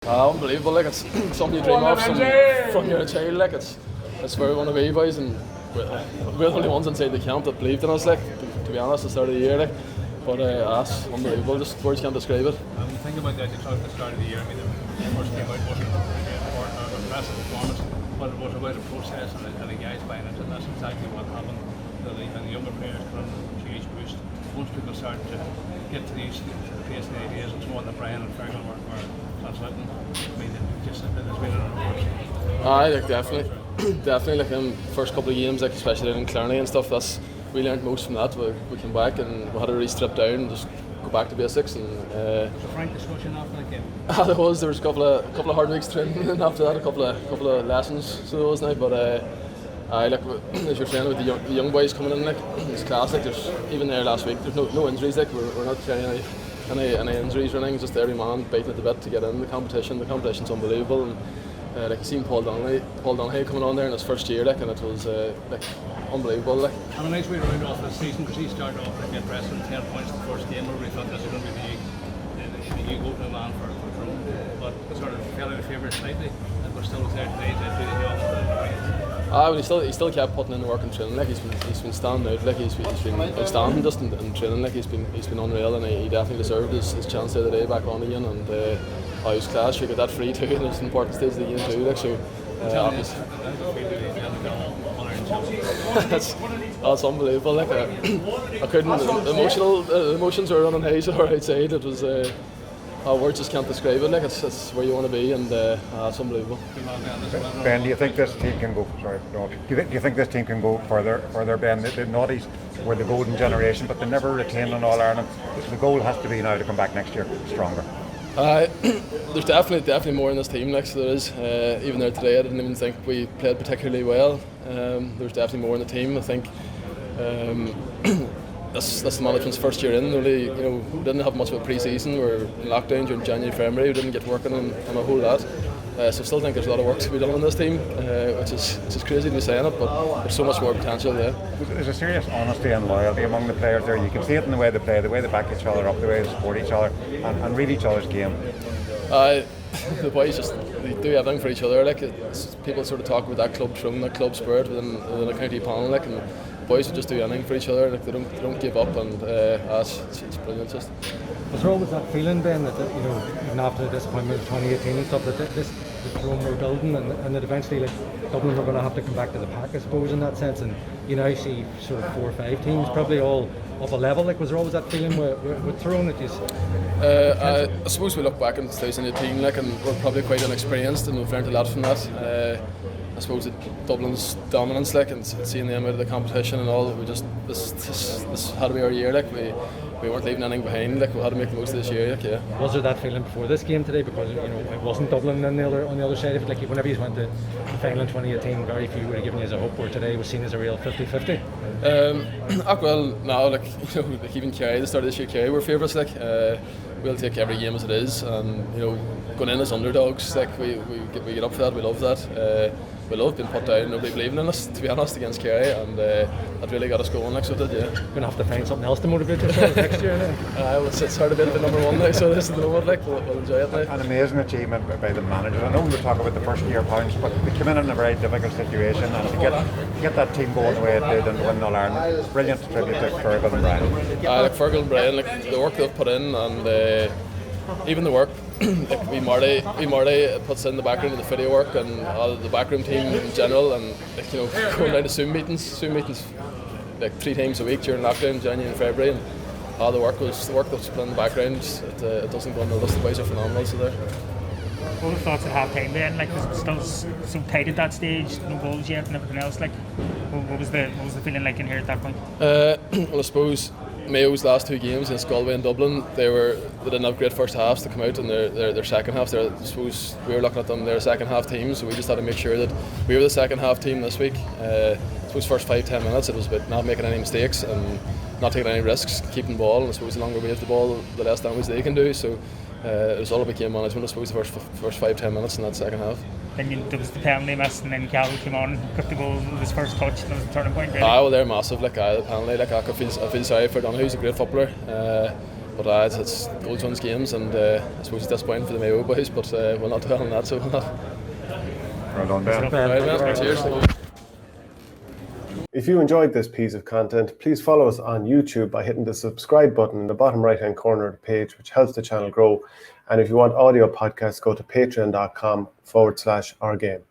Unbelievable, like it's something you dream of from you're a child, like it's where we want to be, boys, and we're the only ones inside the camp that believed in us, like, to be honest, at the start of the year, like, but that's unbelievable, just words can't describe it. Think about that, you talked at the start of the year, I mean, the first game out wasn't an impressive performance, but it was about a process and the guys buying it, and that's exactly what happened. And the younger players got a huge boost. Once people started to get to these pace and ideas and so on that Brian and Fergal were translating, I mean, it's been an reverse. Like definitely, like first couple of games, like especially in Clarny and stuff, we learned most from that. We came back and we had to really strip down and just go back to basics. And was a frank discussion after that game? There was a couple of hard weeks training, and after that a couple of lessons. So there was now, but like as you're saying with the young boys coming in, like it's class. Like there's even there last week, there's no injuries. Like we're not carrying any injuries or anything. Just every man biting at the bit to get in the competition. The competition's unbelievable. And, like you seen Paul Donaghy coming on there in his first year, like, and it was like unbelievable. Like. And a nice way to round off the season because he started off like get wrestling 10 points the first game. Everybody thought this was going to be the league opening land for Tyrone, but sort of fell out of favour slightly. And we're still there today to do the job. Well, he still kept putting in the work in training. Like he's been standing out. Like he's been outstanding just in training. Like he's been unreal, and he definitely deserved his chance the other day back on again. And he was class. He got that free too, and it's an important stage of the game too. Like so, that's unbelievable. Like I couldn't. The emotions were running high so outside. It was. Words just can't describe it. Like it's where you want to be, and it's unbelievable. Ben, do you think this team can go? Do you think this team can go further? Ben, the Naughties were the golden generation, but they never retained an All Ireland. The goal has to be now to come back next year stronger. There's definitely more in this team. Like so there is. Even there today, I didn't even think we played particularly well. There's definitely more in the team. I think. That's the management's first year in. Really, we didn't have much of a pre-season. We were in lockdown during January, February. We didn't get working on a whole lot. So I still think there's a lot of work to be done on this team, which is crazy to be saying it, but there's so much more potential there. There's a serious honesty and loyalty among the players there. You can see it in the way they play, the way they back each other up, the way they support each other, and read each other's game. The boys they do everything for each other. Like people sort of talk about that club Tyrone, that club spirit within a county panel. Like, and boys would just do anything for each other. Like they don't give up, and it's brilliant. Just. Was there always that feeling, Ben, that even after the disappointment of 2018 and stuff, that this Tyrone were building, and that eventually like Dublin were going to have to come back to the pack, I suppose, in that sense. And I see sort of 4 or 5 teams probably all up a level. Like, was there always that feeling with Tyrone that you? I suppose we look back in 2018, like, and we're probably quite inexperienced, and we've learned a lot from that. I suppose Dublin's dominance, like, and seeing them out of the competition and all, we just this had to be our year. Like we weren't leaving anything behind. Like we had to make the most of this year. Like, yeah. Was there that feeling before this game today? Because it wasn't Dublin on the other side of it. Like whenever you went to the final in 2018, very few would have given you a hope. Where today was seen as a real 50-50. Well, now like like even Kerry, the start of this year, Kerry were favourites. Like we'll take every game as it is, and going in as underdogs. Like we get up for that. We love that. We love being put down, nobody believing in us, to be honest, against Kerry, and that really got us going, like, so it did, yeah. You're going to have to find something else to motivate yourself next year now. It's hard a bit of number one now, so this is the moment, like, we'll enjoy it now. An amazing achievement by the manager. I know we talk about the first year pounds, but they came in a very difficult situation, and to get that team going the way it did and win All Ireland, it's brilliant tribute to Fergal and Brian. Like Fergal and Brian, like the work they've put in, and even the work like we Marty puts in the background of the video work and the backroom team in general, and like, going down to Zoom meetings like 3 times a week during lockdown, January and February, and the work that's put in the background, it doesn't go unnoticed. The boys are phenomenal, so there. What were the thoughts at half time then? Like, was it still so tight at that stage, no goals yet and everything else? Like, what was the feeling like in here at that point? Well, I suppose Mayo's last 2 games against Galway and Dublin, they didn't have great first halves to come out, and their second half. I suppose we were looking at them, they're a second half team, so we just had to make sure that we were the second half team this week. I suppose first 5-10 minutes it was about not making any mistakes and not taking any risks, keeping the ball, and I suppose the longer we have the ball, the less damage they can do. So it was all about game management, I suppose, the first 5-10 minutes in that second half. Then there was the penalty miss, and then Cal came on and got the goal with his first touch, and it was a turning point, really. Well, they're massive. Like the penalty, like I feel sorry for Donaghy. He's a great footballer. it's old son's games, and I suppose it's disappointing for the Mayo boys, but we'll not dwell on that. So we'll not. Well done, Ben. Right, man. Cheers. If you enjoyed this piece of content, please follow us on YouTube by hitting the subscribe button in the bottom right hand corner of the page, which helps the channel grow. And if you want audio podcasts, go to patreon.com/ourgame.